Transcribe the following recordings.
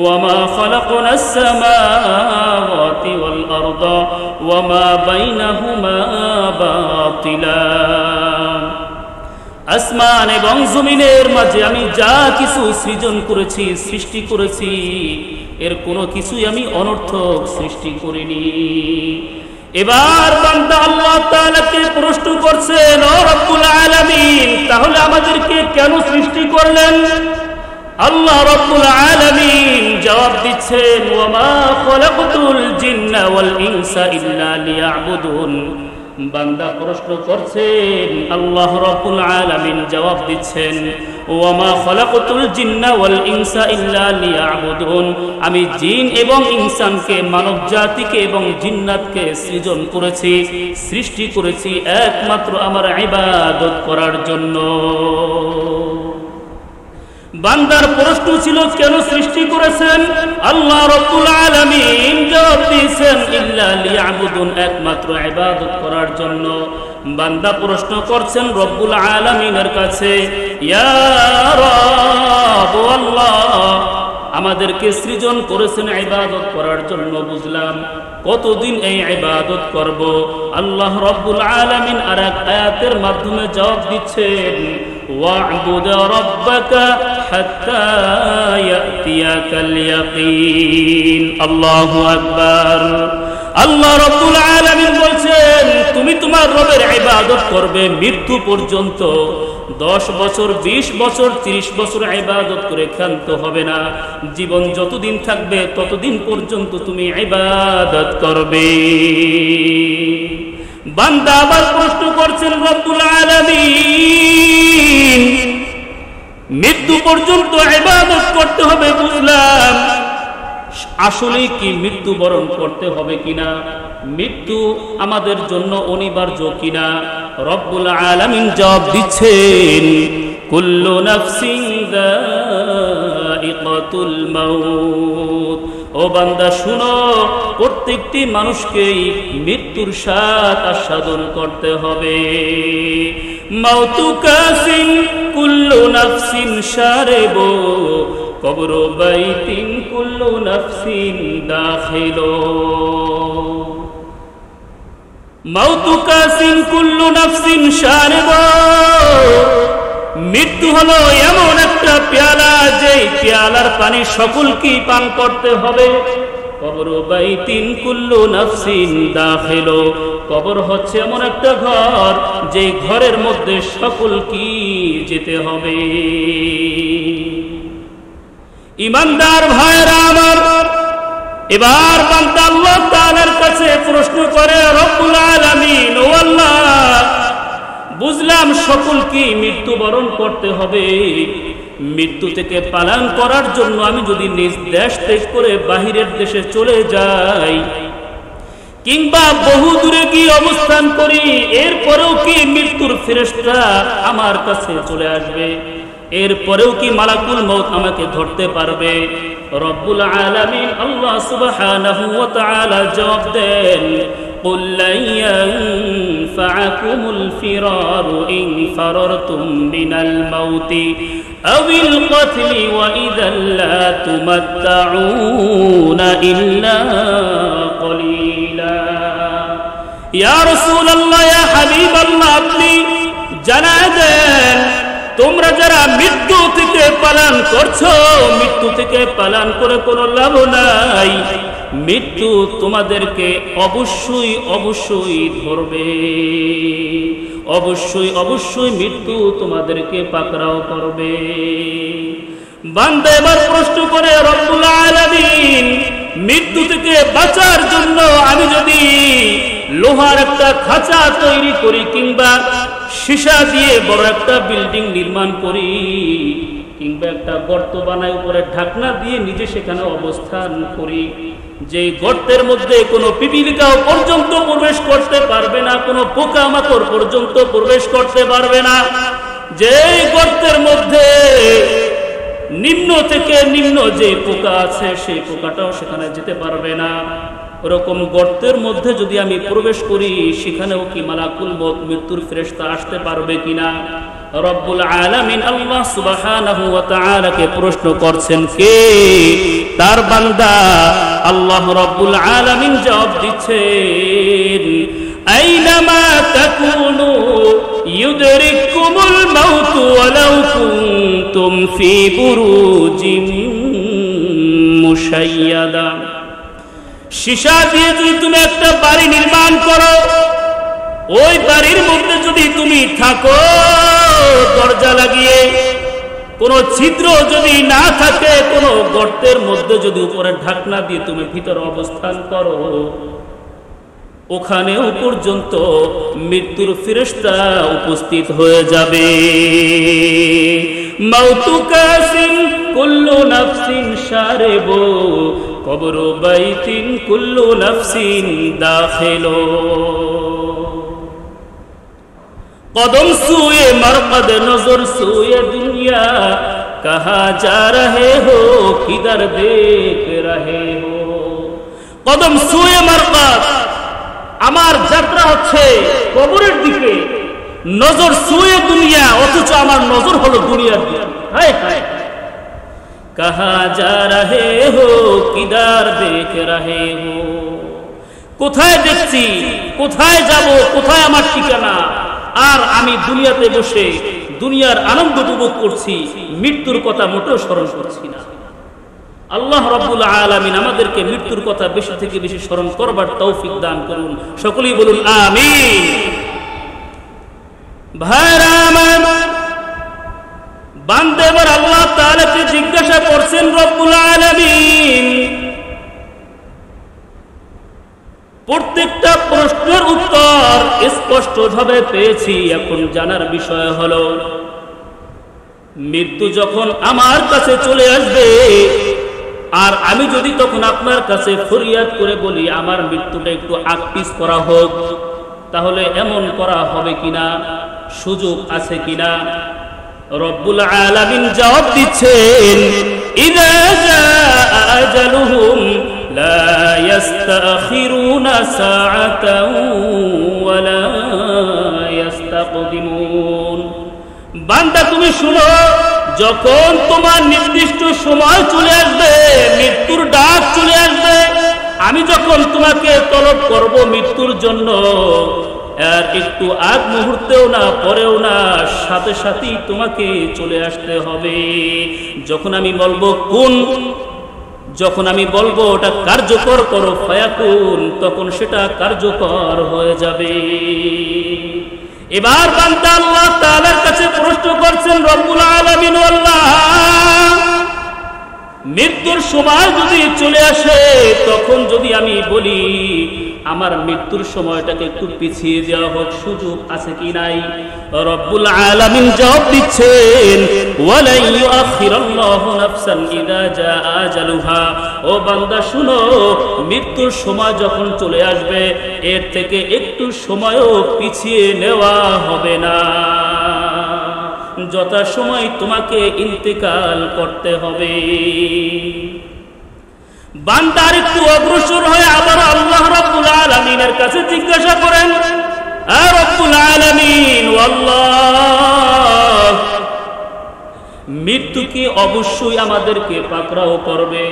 وما خلقنا السماوات والأرض وما بينهما باطلا আসমান এবং জমিনের মাঝে আমি যা কিছু সৃজন করেছি, সৃষ্টি করেছি, এর কোনো কিছুই আমি অনর্থক সৃষ্টি করিনি। এবার বান্দা আল্লাহ তাআলাকে প্রশ্ন করছেন, ও রব্বুল আলামিন, তাহলে আমাদেরকে কেন সৃষ্টি করলেন? আল্লাহ রব্বুল আলামিন জবাব দিচ্ছেন, ওয়ামা খলাকতুল জিন্না ওয়াল ইনসা ইল্লা লিয়াবুদুন। বান্দা প্রশ্ন করছেন, আল্লাহ রব্বুল আলামিন জবাব দিচ্ছেন, ওয়ামা খলাকতুল জিন্না ওয়াল ইনসা ইল্লা লিয়াবুদুন। আমি জিন এবং ইনসানকে, মানব জাতিকে এবং জিন্নাতকে সৃজন করেছি, সৃষ্টি করেছি একমাত্র আমার ইবাদত করার জন্য। বান্দার প্রশ্ন ছিল, কেন সৃষ্টি করেছেন? আল্লাহ রব্বুল আলামিন জবাব দিয়েছেন, ইল্লা লিয়াবুদুন, একমাত্র ইবাদত করার জন্য। বান্দা প্রশ্ন করছেন রব্বুল আলামিনের কাছে, ইয়া রব, আল্লাহ, আমাদেরকে সৃজন করেছেন ইবাদত করার জন্য, বুঝলাম, কতদিন এই ইবাদত করব? আল্লাহ রব্বুল আলামিন আরেক আয়াতের মাধ্যমে জবাব দিচ্ছেন, ওয়া'বুদ রাব্বাকা হাত্তা ইয়াতিয়াকাল ইয়াকিন। আল্লাহু আকবার। আল্লাহ রব্বুল আলামিন বলছেন, তুমি তোমার রবের ইবাদত করবে মৃত্যু পর্যন্ত। 10 বছর, 20 বছর, 30 বছর ইবাদত করে ক্ষান্ত হবে না। জীবন যতদিন থাকবে ততদিন পর্যন্ত তুমি ইবাদত করবে। বান্দা আবার প্রশ্ন করছেন, রব্বুল আলামিন, মৃত্যু পর্যন্ত ইবাদত করতে হবে, বুঝলাম, আসলে কি মৃত্যুবরণ করতে হবে কিনা? মৃত্যু আমাদের জন্য অনিবার্য কিনা? রব্বুল আলামিন জবাব দিচ্ছেন, কুল্লু নাফসিন যায়িকাতুল মাউত। ও বান্দা শুনো, প্রত্যেকটি মানুষকেই মৃত্যুর স্বাদ আস্বাদন করতে হবে। মাউতু কাসিন কুল্লু নাফসিন শারিবু কবরু বাইতিন কুল্লু নাফসিন দাখিলু। মাউতু কাসিন কুল্লু নাফসিন শারিবু। মৃত্যু হলো এমন একটা পেয়ালা, যে পেয়ালার পানি সকলকেই পান করতে হবে। কবরু বাইতিন কুল্লু নাফসিন দাখিলু। কবর হচ্ছে এমন একটা ঘর, যে ঘরের মধ্যে সকলকেই যেতে হবে। ইমানদার ভাইরা আমার, এবার বান্দা আল্লাহ তাআলার কাছে প্রশ্ন করে, রব্বুল আলামিন, ও আল্লাহ, বুঝলাম সকলকে মৃত্যুবরণ করতে হবে। মৃত্যু থেকে পালান করার জন্য আমি যদি নিজ দেশ ত্যাগ করে বাহিরের দেশে চলে যাই, কিংবা বহু দূরে গিয়ে অবস্থান করি, এরপরেও কি মৃত্যুর ফেরেশতা আমার কাছে চলে আসবে? এরপরেও কি মালাকুল মউত আমাকে ধরতে পারবে? রব্বুল আলামিন আল্লাহ সুবহানাহু ওয়া তাআলা জবাব দেন, قل لن ينفعكم الفرار إن فررتم من الموت أو القتل وإذا لا تمتعون إلا قليلا। يا رسول الله, يا حبيب الله, আপনি জানায় দেন, তোমরা যারা মৃত্যু থেকে পালান করছো, মৃত্যু থেকে পালান করে কোনো লাভ নাই। মৃত্যু তোমাদেরকে অবশ্যই অবশ্যই ধরবে, অবশ্যই অবশ্যই মৃত্যু তোমাদেরকে পাকড়াও করবে। বান্দা এবার প্রশ্ন করে, রব্বুল আলামিন, মৃত্যু থেকে বাঁচার জন্য আমি যদি লোহার একটা খাঁচা তৈরি করি, কিংবা সীসা দিয়ে বড় একটা বিল্ডিং নির্মাণ করি, কিংবা একটা গর্ত বানাই, উপরে ঢাকনা দিয়ে নিজে সেখানে অবস্থান করি, যে গর্তের মধ্যে কোনো পিপিলিকাও পর্যন্ত প্রবেশ করতে পারবে না, কোনো পোকামাকড় পর্যন্ত প্রবেশ করতে পারবে না, যে গর্তের মধ্যে নিম্ন থেকে নিম্ন যে পোকা আছে সেই পোকাটাও সেখানে যেতে পারবে না, ওরকম গর্তের মধ্যে যদি আমি প্রবেশ করি, সেখানেও কি মালাকুল মউত মৃত্যুর ফেরেশতা আসতে পারবে কিনা? রব্বুল আলামিন আল্লাহ সুবহানাহু ওয়া তাআলাকে প্রশ্ন করছেন কে? তার বান্দা। আল্লাহ রব্বুল আলামিন জবাব দিচ্ছেন আইনামা তাকুনু ইউদরিকুমুল মাউতু ওয়ালাউ কুনতুম ফি বুরুজিন মুশাইয়াদা। সীসা দিয়ে যদি তুমি একটা বাড়ি নির্মাণ করো, ওই বাড়ির মধ্যে যদি তুমি থাকো দরজা লাগিয়ে, কোনো ছিদ্র যদি না থাকে, কোনো গর্তের মধ্যে যদি উপরে ঢাকনা দিয়ে তুমি ভিতরে অবস্থান করো, ওখানেও পর্যন্ত মৃত্যুর ফেরেশতা উপস্থিত হয়ে যাবে। মাউতু কাসিন কুল্লু নাফসিন শারিবু কবরু বাইতিন কুল্লু নাফসিন দাখিলু। कदम सूए मरकद नजर सूए दुनिया कहाँ जा रहे हो किधर देख रहे हो। कदम सूए मरकद আমার যাত্রা হচ্ছে কবরের দিকে, নজর সুয়ে দুনিয়া, অথচ আমার নজর হলো দুনিয়ার দিকে। হায় হায়, কাহা যা রহে হো কিদার দেখ রহে হো। কোথায় দেখছি, কোথায় যাব, কোথায় আমার ঠিকানা? আর আমি দুনিয়াতে বসে দুনিয়ার আনন্দ উপভোগ করছি, মৃত্যুর কথা মোটেও স্মরণ করছি না। আল্লাহ রাব্বুল আলামিন আমাদেরকে মৃত্যুর কথা বেশি থেকে বেশি স্মরণ করবার তৌফিক দান করুন। সকলেই বলুন আমিন। ভাইরা আমার, বান্দা এবার আল্লাহ তাআলাকে জিজ্ঞাসা করছেন রব্বুল আলামিন। প্রত্যেকটা প্রশ্নের উত্তর স্পষ্টভাবে পেয়েছি। এখন জানার বিষয় হলো, মৃত্যু যখন আমার কাছে চলে আসবে আর আমি যদি তখন আপনার কাছে ফরিয়াদ করে বলি আমার মৃত্যুটা একটু আগপিস করা হোক, তাহলে এমন করা হবে কিনা, সুযোগ আছে কিনা? রব্বুল আলামিন জবাব দিচ্ছেন ইযা জাআ আজালুহুম লা ইস্তাখিরুনা সাআতাও ওয়া লা ইস্তাকদিমুন। বান্দা তুমি শুনো, যখন তোমার নির্দিষ্ট সময় চলে আসবে, মৃত্যুর ডাক চলে আসবে, আমি যখন তোমাকে তলব করব মৃত্যুর জন্য, আর একটু আগ মুহূর্তেও না, পরেও না, সাথে সাথেই তোমাকে চলে আসতে হবে। যখন আমি বলবো কোন, যখন আমি বলবো ওটা কার্যকর করো ফায়াকুন, তখন সেটা কার্যকর হয়ে যাবে। এবার বান্দা আল্লাহ তাআলার কাছে প্রশ্ন করছেন রব্বুল আলামিন, আল্লাহ মৃত্যুর সময় যদি চলে আসে, তখন যদি আমি বলি আমার মৃত্যুর সময়টাকে একটু পিছিয়ে দেওয়া হোক, সুযোগ আছে কি নাই? রব্বুল আলামিন জবাব দিচ্ছেন ওয়ালা ইউআখিরুল্লাহু নাফসান ইযা জাআ আজালুহা। ও বান্দা শুনো, মৃত্যুর সময় যখন চলে আসবে, এর থেকে একটু সময়ও পিছিয়ে নেওয়া হবে না। যথাসময় তোমাকে ইন্তেকাল করতে হবে। বান্দা একটু অগ্রসর হয়ে আবার আল্লাহ রাব্বুল আলামিনের কাছে জিজ্ঞাসা করেন, আ রাব্বুল আলামিন, আল্লাহ মৃত্যু কি অবশ্যই আমাদেরকে পাকড়াও করবে?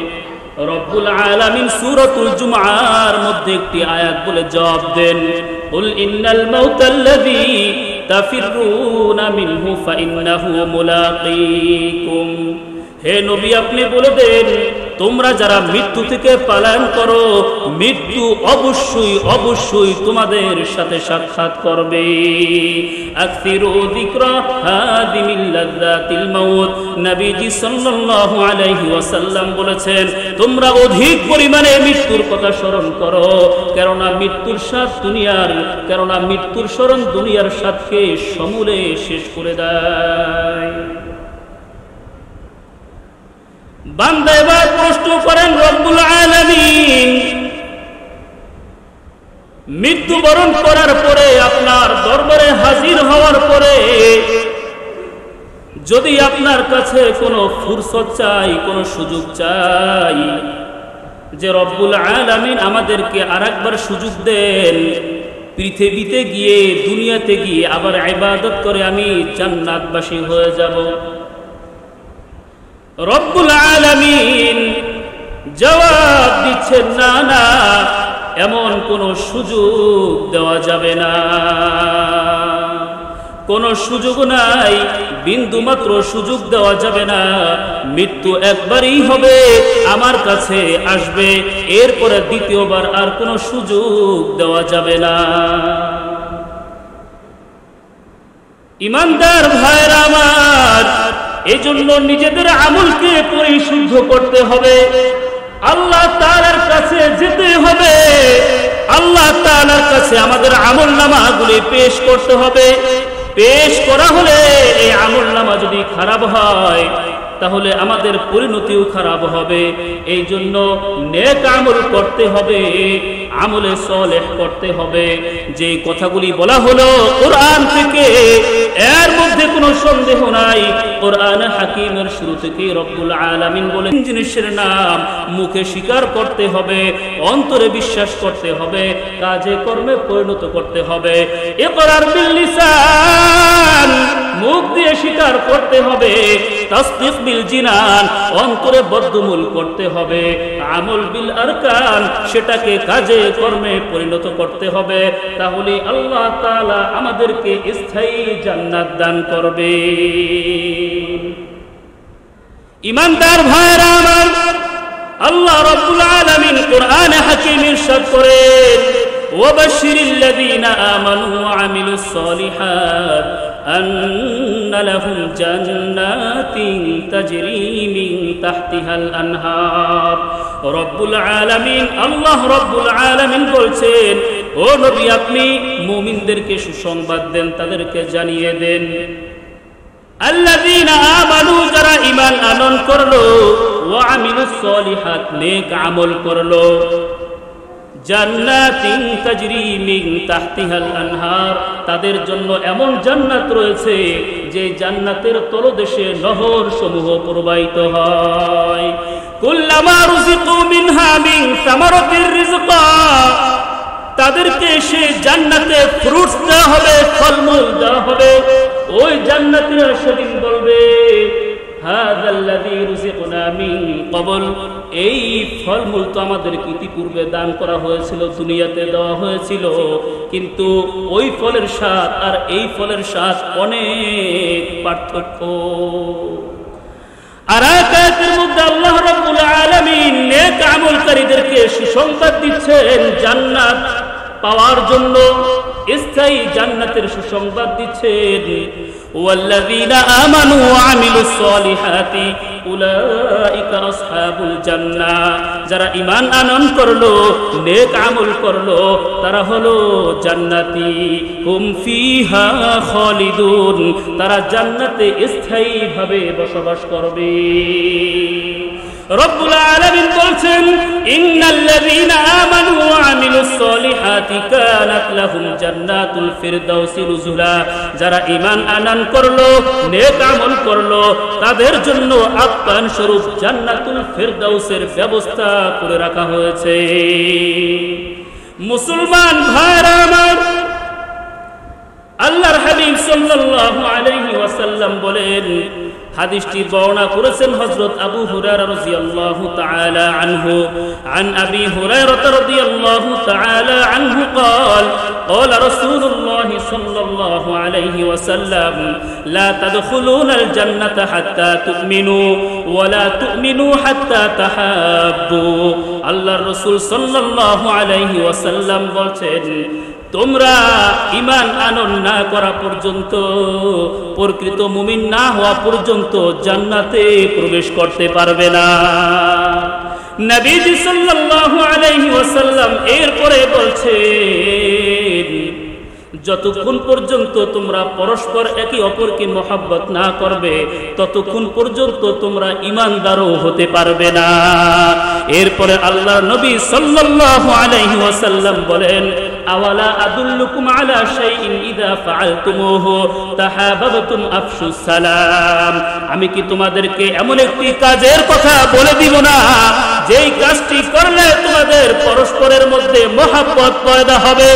রব্বুল আলামিন সূরাতুল জুমআর মধ্যে একটি আয়াত বলে জবাব দেন, কুল ইন্নাল মাউতাল্লাযী তাফিরুনা মিনহু ফাইন্নাহু মুলাকীকুম। হে নবী, আপনি বলে দেন, তোমরা যারা মৃত্যু থেকে পালায়ন করো, মৃত্যু অবশ্যই অবশ্যই তোমাদের সাথে সাক্ষাৎ করবে। আকসিরু যিকরা হাদিমিল লাযযাতিল মাউত। নবীজি সাল্লাল্লাহু আলাইহি ওয়াসাল্লাম বলেছেন, তোমরা অধিক পরিমাণে মৃত্যুর কথা স্মরণ করো, কেননা মৃত্যুর স্বাদ দুনিয়ার, কেননা মৃত্যুর স্মরণ দুনিয়ার স্বাদকে সমূলে শেষ করে দেয়। বান্দা এবার প্রশ্ন করেন রব্বুল আলামিন, মৃত্যুবরণ করার পরে, আপনার দরবারে হাজির হওয়ার পরে যদি আপনার কাছে কোনো ফুরসত চাই, কোনো সুযোগ চাই, যে রব্বুল আলামিন আমাদেরকে আরেকবার সুযোগ দেন, পৃথিবীতে গিয়ে দুনিয়াতে গিয়ে আবার ইবাদত করে আমি জান্নাতবাসী হয়ে যাব। রব্বুল আলামিন জবাব দিচ্ছেন, না না, এমন কোনো সুযোগ দেওয়া যাবে না, কোনো সুযোগ নাই, বিন্দুমাত্র সুযোগ দেওয়া যাবে না। মৃত্যু একবারই হবে, আমার কাছে আসবে, এরপরে দ্বিতীয়বার আর কোনো সুযোগ দেওয়া যাবে না। ঈমানদার ভাইরা আমার, এজন্য নিজেদের আমলকে পরিশুদ্ধ করতে হবে, আল্লাহ তাআলার কাছে যেতে হবে, আল্লাহ তাআলার কাছে আমাদের আমলনামাগুলি পেশ করতে হবে। পেশ করা হলে এই আমলনামা যদি খারাপ হয় তাহলে আমাদের পরিণতিও খারাপ হবে। এই জন্য নেক আমল করতে হবে, আমলে সালেহ করতে হবে। যে কথাগুলি বলা হলো কোরআন থেকে, এর মধ্যে কোনো সন্দেহ নাই, কোরআন হাকিমের শুরু থেকে রব্বুল আলামিন বলেন জিনিসের নাম মুখে স্বীকার করতে হবে, অন্তরে বিশ্বাস করতে হবে, কাজে কর্মে পরিণত করতে হবে। ইকরার বিল লিসান, মুখ দিয়ে স্বীকার করতে হবে, তাসদীক বিল জিনান, অন্তরে বদ্ধমূল করতে হবে, আমল বিল আরকান, সেটাকে কাজে কর্মে পরিণত করতে হবে। তাহলে আল্লাহ তাআলা আমাদেরকে স্থায়ী জান্নাত দান করবে। ঈমানদার ভাইরা আমার, আল্লাহ রাব্বুল আলামিন কোরআনে হাকীমে ইরশাদ করেন, ওয়াবাশশিরিল লাযীনা আমানু ওয়া আমিলুস সালিহাত আন্না লাহুম জান্নাতিন তাজরি মিন তাহতিহাল আনহার। রব্বুল আলামিন, আল্লাহ রব্বুল আলামিন বলছেন, ও নবী আপনি মুমিনদেরকে সুসংবাদ দেন, তাদেরকে জানিয়ে দেন, আল্লাযীনা আমানু, যারা ঈমান আনয়ন করলো, ওয়া আমিলুস সালিহাত, নেক আমল করলো, জান্নাতিন তাজরি মিন তাহতিহাল আনহার, তাদের জন্য এমন জান্নাত রয়েছে যে জান্নাতের তলদেশে নহর সমূহ প্রবাহিত হয়। কুল্লামা রুজিকু মিনহা মিন সামারাতির রিজকা, তাদেরকে সে জান্নাতে ফ্রুটস দেওয়া হবে, ফলমূল দেওয়া হবে। ওই জান্নাতীরা সেদিন বলবে, হাযাল্লাযী রুজিকনা মিন ক্বাবল, এই ফলমূল তো আমাদেরকে ইতিপূর্বে দান করা হয়েছিল, দুনিয়াতে দেওয়া হয়েছিল, কিন্তু ওই ফলের স্বাদ আর এই ফলের স্বাদ অনেক পার্থক্য। আর আয়াতের মধ্যে আল্লাহ রাব্বুল আলামিন নেক আমলকারীদেরকে সুসংবাদ দিচ্ছেন জান্নাত পাওয়ার জন্য, স্থায়ী জান্নাতের সুসংবাদ দিচ্ছেন। ওয়াল্লাযীনা আমানু ওয়া আমিলুস সালিহাতি উলাইকা আসহাবুল জান্নাহ, যারা ঈমান আনয়ন করলো, নেক আমল করলো, তারা হলো জান্নাতি। হুম ফিহা খালিদুন, তারা জান্নাতে স্থায়ীভাবে বসবাস করবে। রব্বুল আলামিন বলছেন, ইন্নাল্লাযীনা আমানু ওয়া আমিলুস সালিহাতি কানাত লাহুম জান্নাতুল ফিরদাউসি নুজুলা, যারা ঈমান আনয়ন করলো, নেক আমল করলো, তাদের জন্য আপ্যায়ন স্বরূপ জান্নাতুল ফিরদাউসের ব্যবস্থা করে রাখা হয়েছে। মুসলমান ভাইরা আমার, আল্লাহর হাবিব সাল্লাল্লাহু আলাইহি ওয়াসাল্লাম বলেন, হাদিসটি বর্ণনা করেছেন হযরত আবু হুরায়রা রাদিয়াল্লাহু তাআলা আনহু, আন আবি হুরায়রা রাদিয়াল্লাহু তাআলা আনহু قال قال رسول الله صلى الله عليه وسلم لا تدخلون الجنة حتى تؤمنوا ولا تؤمنوا حتى تحابوا। আল্লাহর রাসূল সাল্লাল্লাহু আলাইহি ওয়াসাল্লাম বলেন, তোমরা ঈমান আনয়ন না করা পর্যন্ত, প্রকৃত মুমিন না হওয়া পর্যন্ত জান্নাতে প্রবেশ করতে পারবে না। নবীজি সাল্লাল্লাহু আলাইহি ওয়াসাল্লাম এরপরে বলছেন, যতক্ষণ পর্যন্ত তোমরা পরস্পর একে অপরকে মহব্বত না করবে, ততক্ষণ পর্যন্ত তোমরা ঈমানদারও হতে পারবে না। এরপরে আল্লাহর নবী সাল্লাল্লাহু আলাইহি ওয়াসাল্লাম বলেন, আওয়ালা আদুল্লুকুম আলা শাইইন ইযা ফাআলতুমুহু তাহাবাবতুম আফশুস সালাম, আমি কি তোমাদেরকে এমন একটি কাজের কথা বলে দিব না, যেই কাজটি করলে তোমাদের পরস্পরের মধ্যে মহব্বত পয়দা হবে।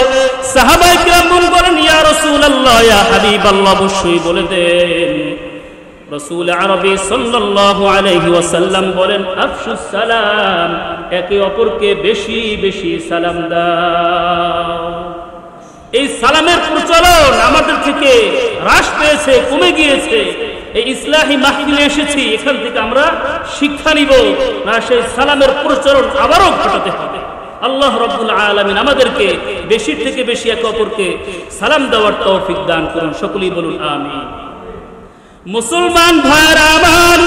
সাহাবায়ে কিরাম বলেন, ইয়া রাসূলুল্লাহ, ইয়া হাবিবাল্লাহ, অবশ্যই বলে দেন। রাসূল আরবি সাল্লাল্লাহু আলাইহি ওয়াসাল্লাম বলেন, আফশুস সালাম, একে অপরকে বেশি বেশি সালাম দাও। এই সালামের প্রচলন আমাদের থেকে হ্রাস পেয়েছে, কমে গিয়েছে। এই ইসলাহি মাহফিলে এসেছি, এখান থেকে আমরা শিক্ষা নিব না, সেই সালামের প্রচলন আবারও ঘটাতে হবে। আল্লাহ রাব্বুল আলামিন আমাদেরকে বেশি থেকে বেশি একে অপরকে সালাম দেওয়ার তৌফিক দান করুন। সকলেই বলুন আমিন। মুসলমান ভাইরা আমার,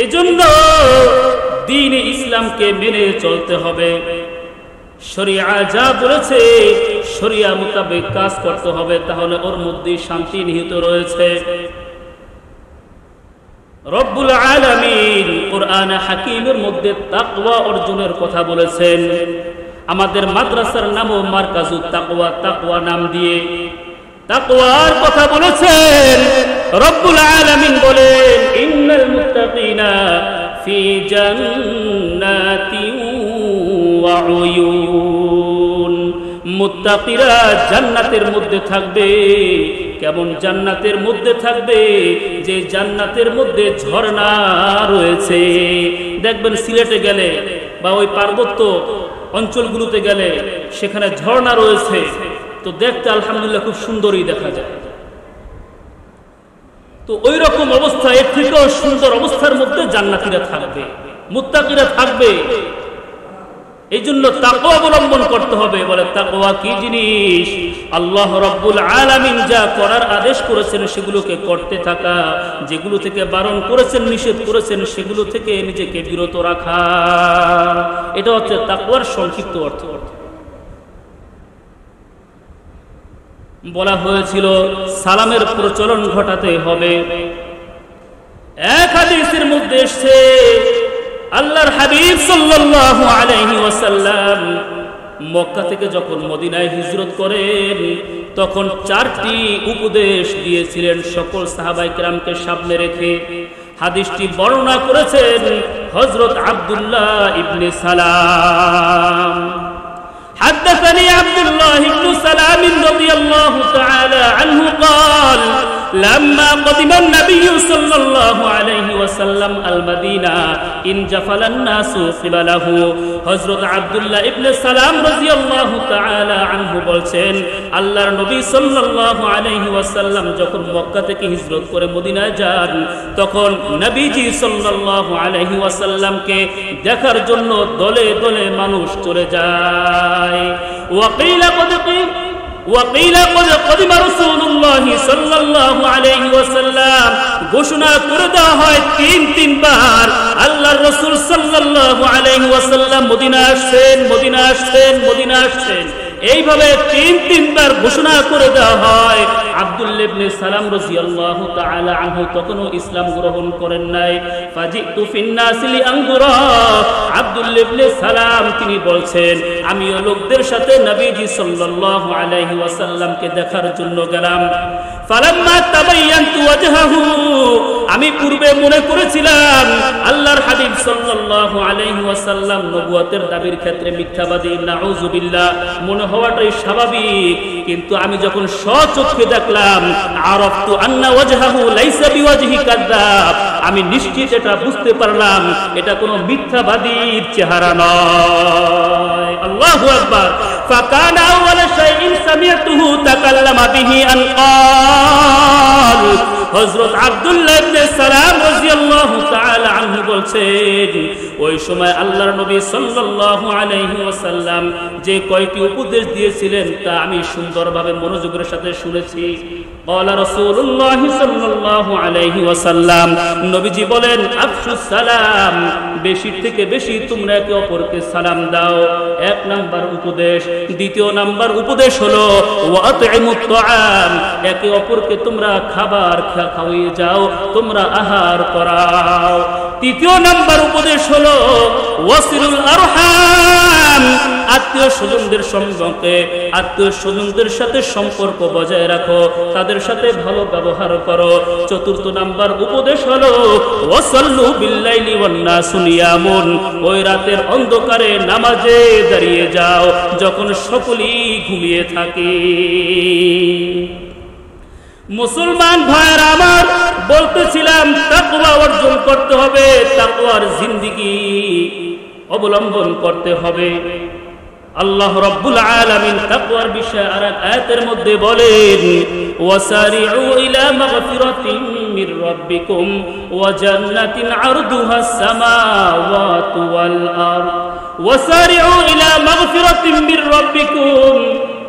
এজন্য দ্বীন ইসলামকে মেনে চলতে হবে। শরিয়া যা বলেছে শরিয়া মোতাবেক কাজ করতে হবে, তাহলে ওর মধ্যে শান্তি নিহিত রয়েছে। রব্বুল আলামিন কুরআন হাকীমের মধ্যে তাকওয়া অর্জনের কথা বলেছেন। আমাদের মাদ্রাসার নামও মারকাজুত তাকওয়া, তাকওয়া নাম দিয়ে তাকওয়ার কথা বলেছেন। রব্বুল আলামিন বলেন, ইন্নাল মুত্তাকিনা ফি জান্নাতিন ওয়া উয়ুন, মুত্তাকিরা জান্নাতের মধ্যে থাকবে। কেমন জান্নাতের মধ্যে থাকবে? যে জান্নাতের মধ্যে ঝর্ণা রয়েছে। দেখবেন সিলেটে গেলে বা ওই পার্বত্য অঞ্চলগুলোতে গেলে সেখানে ঝর্ণা রয়েছে, তো দেখতে আলহামদুলিল্লাহ খুব সুন্দরই দেখা যায়। তো ওই রকম অবস্থা, এর থেকেও সুন্দর অবস্থার মধ্যে জান্নাতীরা থাকবে, মুত্তাকিরা থাকবে। এই জন্য তাকওয়া অবলম্বন করতে হবে। বলে তাকওয়া কি জিনিস? আল্লাহ রাব্বুল আলামিন যা করার আদেশ করেছেন সেগুলোকে করতে থাকা, যেগুলো থেকে বারণ করেছেন, নিষেধ করেছেন, সেগুলো থেকে নিজেকে বিরত রাখা। এটা হচ্ছে তাকওয়ার সংক্ষিপ্ত অর্থ। বলা হয়েছিল সালামের প্রচলন ঘটাতে হবে। এক হাদিসের মধ্যে এসেছে, আল্লাহর হাবিব সাল্লাল্লাহু আলাইহি ওয়াসাল্লাম মক্কা থেকে যখন মদিনায় হিজরত করেন, তখন 4টি উপদেশ দিয়েছিলেন সকল সাহাবায়ে কেরামকে সামনে রেখে। হাদিসটি বর্ণনা করেছেন হযরত আব্দুল্লাহ ইবনে সালাম। حدثني عبد الله بن سلام رضي الله تعالى عنه قال لما قدم النبي صلى الله عليه وسلم المدينة انجفل الناس قبله। হযরত আব্দুল্লাহ ইবনে সালাম রাদিয়াল্লাহু তাআলা আনহু বলছেন, আল্লাহর নবী সাল্লাল্লাহু আলাইহি ওয়াসাল্লাম যখন মক্কা থেকে হিজরত করে মদিনায় যান, তখন নবীজি সাল্লাল্লাহু আলাইহি ওয়াসাল্লামকে দেখার জন্য দলে দলে মানুষ চলে যায়। وقيل قد قدم رسول الله صلى الله عليه وسلم, ঘোষণা করে দেওয়া হয় তিন বার আল্লাহর রাসূল সাল্লাল্লাহু আলাইহি ওয়াসাল্লাম মদিনা আসছেন, মদিনা আসছেন, মদিনা আসছেন। এইভাবে তিন বার ঘোষণা করে দেওয়া হয়। আব্দুল্লাহ ইবনে সালাম রাদিয়াল্লাহু তাআলা আনহু তখনও ইসলাম গ্রহণ করেন নাই। ফাজিতু ফিন নাস লিআনজুরা, আব্দুল্লাহ ইবনে সালাম তিনি বলছেন, আমিও লোকদের সাথে নবীজি সাল্লাল্লাহু আলাইহি ওয়াসাল্লামকে দেখার জন্য গেলাম। ফালাম্মা তাবায়্যানতু ওয়াজহাহু, আমি পূর্বে মনে করেছিলাম আল্লাহর হাবিব সাল্লাল্লাহু আলাইহি ওয়াসাল্লাম নবুয়তের দাবির ক্ষেত্রে মিথ্যাবাদী, নাউযুবিল্লাহ, মনে হওয়াটাই স্বাভাবিক। কিন্তু আমি যখন স্বচক্ষে দেখলাম, আরাফতু আন্না ওয়াজহাহু লাইসা বিওয়াজহি কাযাব, আমি নিশ্চিত এটা বুঝতে পারলাম এটা কোনো মিথ্যাবাদীর চেহারা নয়। আল্লাহু আকবার। ফাকানা আউয়ালা শাইইন সামি'তুহু তাকাল্লামা বিহি আন ক্বাল, হযরত আব্দুল্লাহ ইবনে সালাম রাদিয়াল্লাহু তাআলা আনহু বলছেন, ওই সময় আল্লাহর নবী সাল্লাল্লাহু আলাইহি ওয়াসাল্লাম যে কয়টি উপদেশ দিয়েছিলেন তা আমি সুন্দরভাবে মনোযোগের সাথে শুনেছি। ক্বালা রাসূলুল্লাহ সাল্লাল্লাহু আলাইহি ওয়াসাল্লাম, নবীজি বলেন, আফশুস সালাম, বেশি থেকে বেশি তোমরা একে অপরকে সালাম দাও। এক নাম্বার উপদেশ। দ্বিতীয় নাম্বার উপদেশ হলো ওয়াতইমুত তাআম, একে অপরকে তোমরা খাবার খাওয়িয়ে যাও, তোমরা আহার করাও। তৃতীয় নাম্বার উপদেশ হলো ওয়াসিলুল আরহাম, আত্মীয় স্বজনদের সম্পর্কে আত্মীয় স্বজনদের সাথে সম্পর্ক বজায় রাখো, তাদের সাথে ভালো ব্যবহার করো। চতুর্থ নাম্বার উপদেশ হলো ওয়াসাল্লু বিল্লাইলি ওয়ান নাসু নিয়ামুন, ওই রাতের অন্ধকারে নামাজে দাঁড়িয়ে যাও যখন সকলেই ঘুমিয়ে থাকে। মুসলমান ভাইয়েরা আমার, বলতেছিলাম তাকওয়া অর্জন করতে হবে, তাকওয়ার জিন্দেগি অবলম্বন করতে হবে। আল্লাহ রাব্বুল আলামিন তাকওয়ার বিষয়ে আরেক আয়াতের মধ্যে বলেন ওয়াসারিউ ইলা মাগফিরাতিন মির রাব্বিকুম ওয়া জান্নাতিন আরদুহাস সামাওয়াতু ওয়াল আরদ, ওয়াসারিউ ইলা মাগফিরাতিন মির রাব্বিকুম,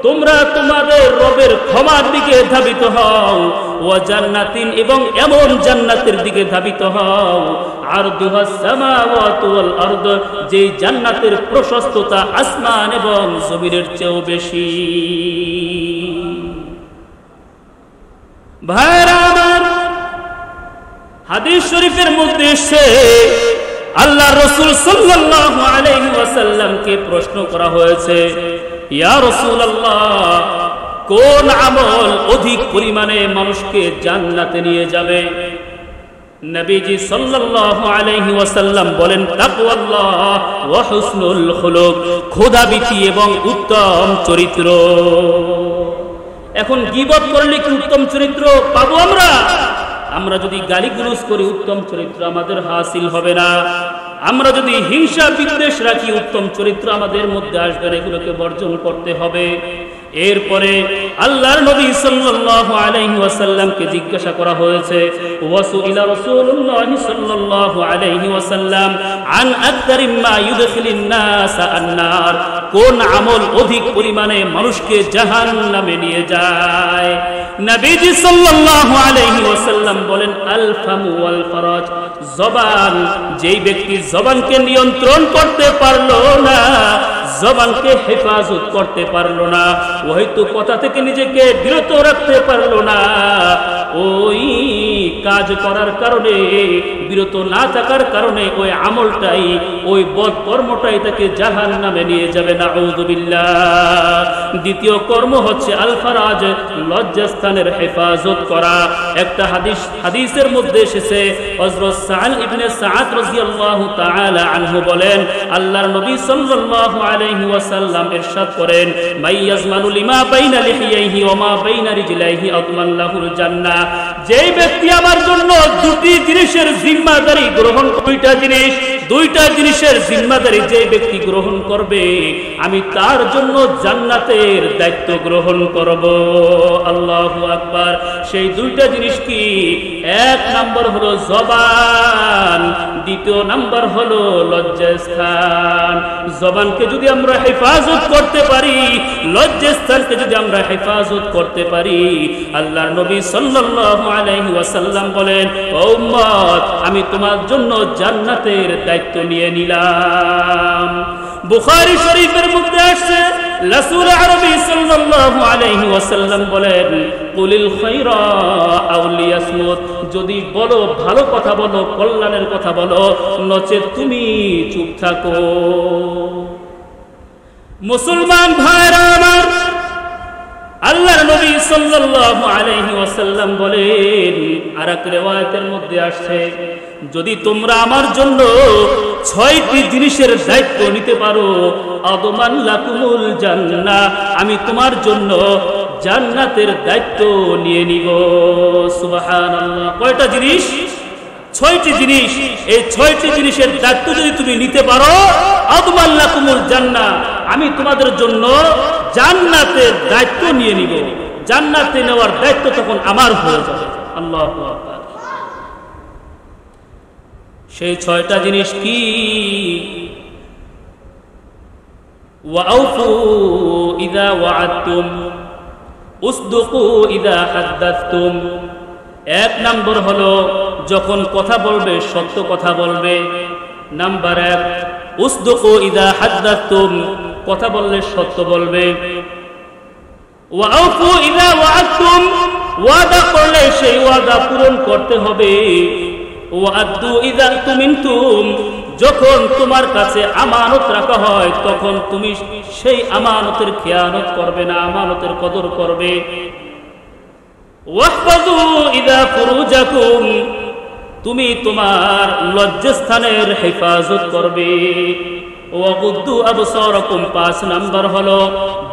তোমরা তোমাদের রবের ক্ষমার দিকে ধাবিত হও, ওয়া জান্নাতিন, এবং এমন জান্নাতের দিকে ধাবিত হও, আরদুহাস সামাওয়াতু ওয়াল আরদ, যেই জান্নাতের প্রশস্ততা আসমান এবং জমিনের চেয়েও বেশি। ভাইরা আমার, হাদিস শরীফের মধ্যে এসেছে আল্লাহ রাসূল সাল্লাল্লাহু আলাইহি ওয়াসাল্লামকে প্রশ্ন করা হয়েছে, ইয়া রাসূলুল্লাহ, কোন আমল অধিক পরিমাণে মানুষকে জান্নাতে নিয়ে যাবে? নবীজি সাল্লাল্লাহু আলাইহি ওয়াসাল্লাম বলেন তাকওয়াল্লাহ ওয়া হুসনুল খুলুক, খোদাভীতি এবং উত্তম চরিত্র। এখন গীবত করলে কি উত্তম চরিত্র পাবো আমরা? আমরা যদি গালিগুলোজ করি উত্তম চরিত্র আমাদের হাসিল হবে না। আমরা যদি হিংসা বিদ্বেষ রাখি উত্তম চরিত্র আমাদের মধ্যে আসবে না, এগুলোকে বর্জন করতে হবে। এরপরে আল্লাহর নবী সাল্লাল্লাহু আলাইহি ওয়াসাল্লামকে জিজ্ঞাসা করা হয়েছে, ওয়াসুইলা রাসূলুল্লাহ সাল্লাল্লাহু আলাইহি ওয়াসাল্লাম আন আকতারি মা ইউদখিলুন নাস আন-নার, কোন আমল অধিক পরিমাণে মানুষকে জাহান্নামে নিয়ে যায়? নবীজি সাল্লাল্লাহু আলাইহি ওয়াসাল্লাম বলেন আল ফামু ওয়াল ফারাজ, জবান। যেই ব্যক্তি জবানকে নিয়ন্ত্রণ করতে পারলো না, জবানকে হেফাজত করতে পারলো না, হয়তো কথা থেকে নিজেকে বিরত রাখতে পারলো না, ওই কাজ করার কারণে, বিরত না থাকার কারণে ওই আমলটাই, ওই বদ কর্মটাই তাকে জাহান্নামে নিয়ে যাবে, নাউযুবিল্লাহ। দ্বিতীয় কর্ম হচ্ছে আল ফারাজ, লজ্জাস্থানের হেফাজত করা। একটা হাদিসের মধ্যে এসেছে, হযরত সাআদ ইবনে সাআদ রাদিয়াল্লাহু তাআলা আনহু বলেন, আল্লাহর নবী সাল্লাল্লাহু আলাইহি ওয়াসাল্লাম ইরশাদ করেন, মাইয়াজমানু লিমা বাইনা লিহিয়াইহি ওয়া মা বাইনা রিজলাইহি আদমান লাহুল জান্নাহ, যেই ব্যক্তি আমার জন্য দুটি জিনিসের জিম্মাদারি গ্রহণ, দুইটা জিনিসের জিম্মাদারি যে ব্যক্তি গ্রহণ করবে, আমি তার জন্য জান্নাতের দায়িত্ব গ্রহণ করব। আল্লাহু আকবার। সেই দুইটা জিনিস কি? এক নাম্বার হলো জবান, দ্বিতীয় নাম্বার হলো লজ্জাস্থান। জবানকে যদি আমরা হেফাজত করতে পারি, লজ্জাস্থানকে যদি আমরা হেফাজত করতে পারি, আল্লাহর নবী সাল্লাল্লাহু আলাইহি ওয়াসাল্লাম বলেন, ও উম্মত, আমি তোমার জন্য জান্নাতের দায়িত্ব নিয়ে নিলাম। বুখারী শরীফের মধ্যে আসছে, রাসূল আরবি সাল্লাল্লাহু আলাইহি ওয়াসাল্লাম বলেন, কুলিল খায়রা আও লিয়াসমুত, যদি বলো ভালো কথা বলো, কল্যাণের কথা বলো, নচেত তুমি চুপ থাকো। মুসলমান ভাইরা আমার, আল্লাহর নবী সাল্লাল্লাহু আলাইহি ওয়াসাল্লাম বলেন, আরেক riwayat-এর মধ্যে আসছে, যদি তোমরা আমার জন্য 6টি জিনিসের দায়িত্ব নিতে পারো, আদমান লাকুমুল জান্নাহ, আমি তোমার জন্য জান্নাতের দায়িত্ব নিয়ে নিব। সুবহানাল্লাহ। কয়টা জিনিস? 6টি জিনিস। এই 6টি জিনিসের দায়িত্ব যদি তুমি নিতে পারো, আদমান লাকুমুল জান্নাহ, আমি তোমাদের জন্য জান্নাতের দায়িত্ব নিয়ে নিব। জান্নাতে নেওয়ার দায়িত্ব তখন আমার হয়ে যাবে। আল্লাহু আকবার। সেই 6টা জিনিস কি? ওয়াউফু ইযা ওয়া'আদতুম, উসদুকু ইযা হাদ্দাসতুম। এক নম্বর হলো যখন কথা বলবে সত্য কথা বলবে। নাম্বার 1, উসদুকু ইযা হাদ্দাসতুম, কথা বললে সত্য বলবে। ওয়াউফু ইযা ওয়া'আদতুম, ওয়াদা করলে সেই ওয়াদা পূরণ করতে হবে। ওয়াদ্দু ইযা তুমিনতুম, যখন তোমার কাছে আমানত রাখা হয় তখন তুমি সেই আমানতের খেয়ানত করবে না, আমানতের কদর করবে। ওয়াহফাযু ইযা ফুরুজাকুম, তুমি তোমার লজ্জাস্থানের হেফাজত করবে। ওয়াগুদ্দু আবসারাকুম, ৫ নাম্বার হলো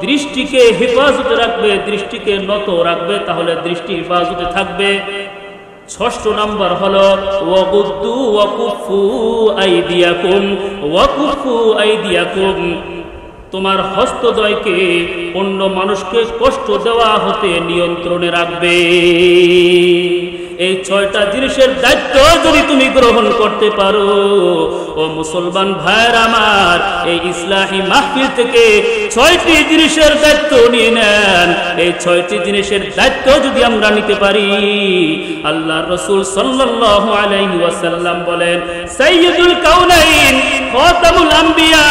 দৃষ্টিকে হেফাজতে রাখবে, দৃষ্টিকে নত রাখবে, তাহলে দৃষ্টি হেফাজতে থাকবে। ৬ষ্ঠ নাম্বার হলো ওয়াগুদ্দু ওয়াকুফু আইদিয়াকুম, ওয়াকুফু আইদিয়াকুম, তোমার হস্তদ্বয়কে অন্য মানুষকে কষ্ট দেওয়া হতে নিয়ন্ত্রণে রাখবে। এই ৬টা জিনিসের দায়িত্ব যদি তুমি গ্রহণ করতে পারো, ও মুসলমান ভাইয়ের আমার, এই ইসলাহি মাহফিল থেকে ৬টি জিনিসের দায়িত্ব নিয়ে নেন। এই ৬টি জিনিসের দায়িত্ব যদি আমরা নিতে পারি, আল্লাহর রাসূল সাল্লাল্লাহু আলাইহি ওয়াসাল্লাম বলেন, সাইয়্যিদুল কাউনাইন খাতামুল আম্বিয়া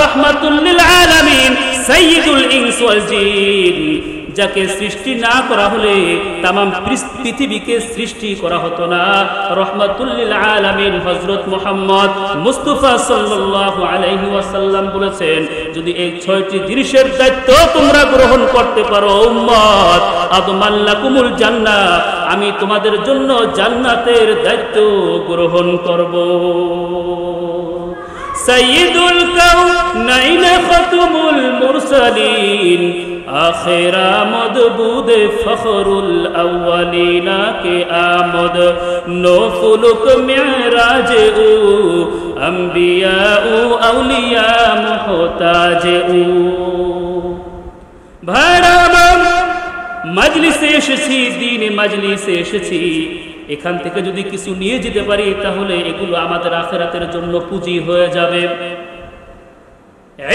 রাহমাতুল লিল আলামিন সাইয়্যিদুল ইনস ওয়াল জিন, যাকে সৃষ্টি না করা হলে তামাম পৃথিবীকে সৃষ্টি করা হতো না, রহমাতুল লিল আলামিন হযরত মুহাম্মদ মুস্তাফা সাল্লাল্লাহু আলাইহি ওয়াসাল্লাম বলেছেন, যদি এই ৬টি জিনিসের দায়িত্ব তোমরা গ্রহণ করতে পারো উম্মত, আদমাল্লাকুমুল জান্নাহ, আমি তোমাদের জন্য জান্নাতের দায়িত্ব গ্রহণ করব। সাইয়্যিদুল কাউনাইন খাতামুল মুরসালিন آخر آمد بود فخر الاولین کے آمد، نو فلک معراج او انبیاء اولیاء محتاج او۔ ভাইরাম, মজলিসে এসেছি, দ্বীনে মজলিসে এসেছি, এখান থেকে যদি কিছু নিয়ে যেতে পারি তাহলে এগুলো আমাদের আখিরাতের জন্য পুঁজি হয়ে যাবে।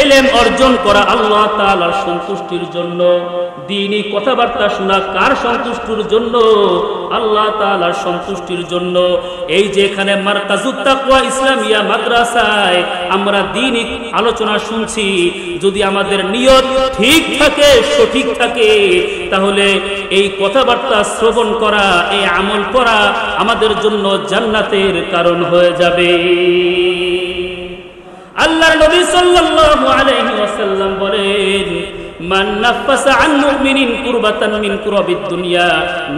ইলম অর্জন করা আল্লাহ তাআলার সন্তুষ্টির জন্য, দ্বীনি কথাবার্তা শোনা কার সন্তুষ্টির জন্য? আল্লাহ তাআলার সন্তুষ্টির জন্য। এই যে এখানে মারকাজুত তাকওয়া ইসলামিয়া মাদ্রাসায় আমরা দ্বীনি আলোচনা শুনছি, যদি আমাদের নিয়ত ঠিক থাকে, সঠিক থাকে, তাহলে এই কথাবার্তা শ্রবণ করা, এই আমল করা আমাদের জন্য জান্নাতের কারণ হয়ে যাবে। আল্লাহর নবী সাল্লাল্লাহু আলাইহি ওয়াসাল্লাম বলেন, মান নাফাসা আন মুমিনিন কুরবাতান মিন কুরাবিদ দুনিয়া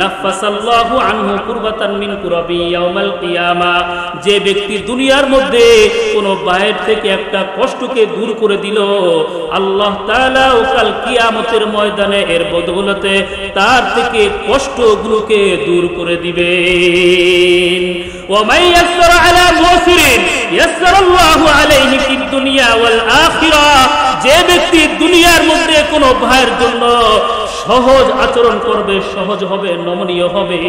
নাফাসাল্লাহু আনহু কুরবাতান মিন কুরাবি ইয়াউমাল কিয়ামা, যে ব্যক্তি দুনিয়ার মধ্যে কোনো বাইরে থেকে একটা কষ্টকে দূর করে দিল, আল্লাহ তাআলা কাল কিয়ামতের ময়দানে এর বদৌলতে তার থেকে কষ্টগুলোকে দূর করে দিবেন। ওয়া মান ইয়াসসারা আলা মুসিরিন ইয়াসসারাল্লাহু আলাইহি ফিদ দুনিয়া ওয়াল আখিরাহ, যে ব্যক্তি দুনিয়ার মধ্যে কোনো ভাইয়ের জন্য সহজ আচরণ করবে, সহজ হবে, নমনীয় হবে,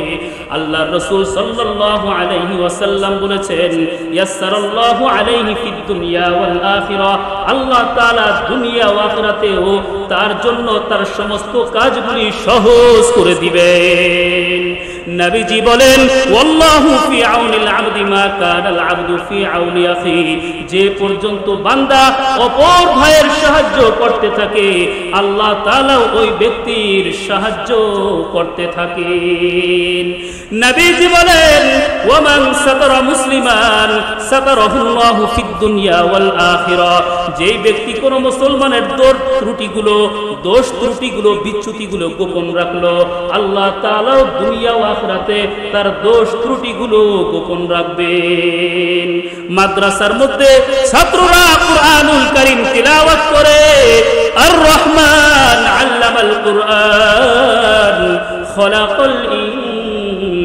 আল্লাহর রাসূল সাল্লাল্লাহু আলাইহি ওয়াসাল্লাম বলেছেন, ইয়াসসারাল্লাহু আলাইহি ফিদ দুনিয়া ওয়াল আখিরাহ, আল্লাহ তাআলা দুনিয়া ও আখিরাতেও তার জন্য তার সমস্ত কাজগুলি সহজ করে দিবেন। নবীজি বলেন, ওয়াল্লাহু ফি আউনিল আবদি মা কানাল আবদু ফি আউনি আখি, যে পর্যন্ত বান্দা অপর ভাইয়ের সাহায্য করতে থাকে, আল্লাহ তাআলা ওই ব্যক্তির সাহায্য করতে থাকেন। নবীজি বলেন, ওয়ামান সাতারা মুসলিমান সাতারাহুল্লাহু ফিদ দুনিয়া ওয়াল আখিরাহ, যেই ব্যক্তি কোন মুসলমানের দোষ ত্রুটিগুলো বিচ্যুতিগুলো গোপন রাখলো, আল্লাহ তাআলা দুনিয়া ও আখিরাতে তার দোষ ত্রুটিগুলো গোপন রাখবেন। মাদ্রাসার মধ্যে ছাত্ররা কুরআনুল কারীম তিলাওয়াত করে, আর রহমান আল্লামাল কুরআন খলাকাল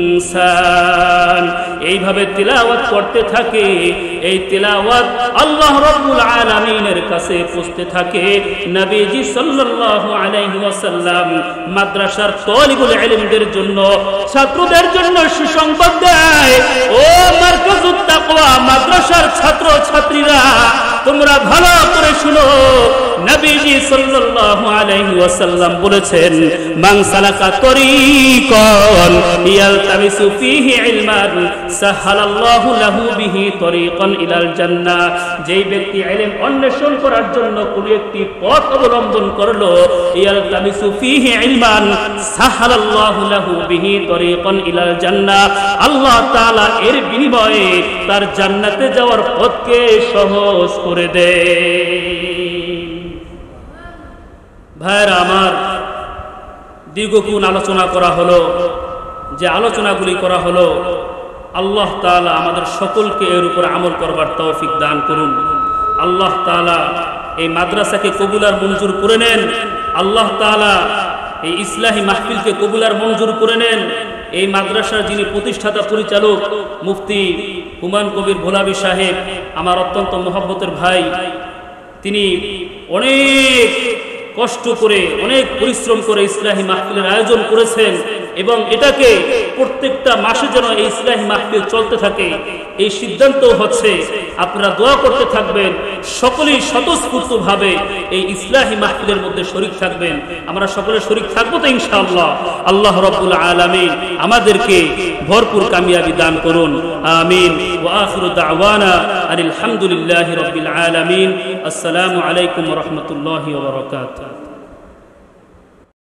ইনসান, এইভাবে তিলাওয়াত করতে থাকে। এই তিলাওয়াত আল্লাহ রাব্বুল আলামিনের কাছে পৌঁছতে থাকে। নবীজি সাল্লাল্লাহু আলাইহি ওয়াসাল্লাম মাদ্রাসার তালিবুল ইলমদের জন্য, ছাত্রদের জন্য সুসংবাদ দেয়, ও মারকাজুত তাকওয়া মাদ্রাসার ছাত্র ছাত্রীরা, তোমরা ভালো করে শুনো, নবীজি সাল্লাল্লাহু আলাইহি ওয়াসাল্লাম বলেছেন, মান সালাকা তরিকান ইয়ালতামিসু ফীহি ইলমান সাহালাল্লাহু লাহু বিহি তরিকান ইলাল জান্নাহ। যেই ব্যক্তি ইলম অন্বেষণ করার জন্য কোনো একটি পথ অবলম্বন করলো, ইয়ালতামিসু ফীহি ইলমান সাহালাল্লাহু লাহু বিহি তরিকান ইলাল জান্নাহ, আল্লাহ তাআলা এর বিনিময়ে তার জান্নাতে যাওয়ার পথকে সহজ করে দেন। ভাইরা আমার, দীর্ঘক্ষণ আলোচনা করা হলো। যে আলোচনাগুলি করা হলো, আল্লাহ তাআলা আমাদের সকলকে এর উপর আমল করবার তৌফিক দান করুন। আল্লাহ তাআলা এই মাদ্রাসাকে কবুলার মঞ্জুর করে নেন। আল্লাহ তাআলা এই ইসলাহি মাহফিলকে কবুলার মঞ্জুর করে নেন। এই মাদ্রাসার যিনি প্রতিষ্ঠাতা পরিচালক মুফতি হুমায়ুন কবির ভোলাবি সাহেব, আমার অত্যন্ত মহব্বতের ভাই, তিনি অনেক কষ্ট করে, অনেক পরিশ্রম করে ইসলাহি মাহফিলের আয়োজন করেছেন এবং এটাকে প্রত্যেকটা মাসে যেন এই ইসলাহি মাহফিল চলতে থাকে, এই সিদ্ধান্ত হচ্ছে। আপনারা দোয়া করতে থাকবেন, সকলেই স্বতঃস্ফূর্তভাবে এই ইসলাহি মাহফিলের মধ্যে শরীক থাকবেন। আমরা সকলে শরীক থাকবো তো ইনশাআল্লাহ। আল্লাহ রাব্বুল আলামিন আমাদেরকে ভরপুর কামিয়াবি দান করুন, আমিন। ওয়া আখিরু দাওয়ানা আলহামদুলিল্লাহি রাব্বিল আলামিন। আসসালামু আলাইকুম ওয়া রাহমাতুল্লাহি ওয়া বারাকাতুহু।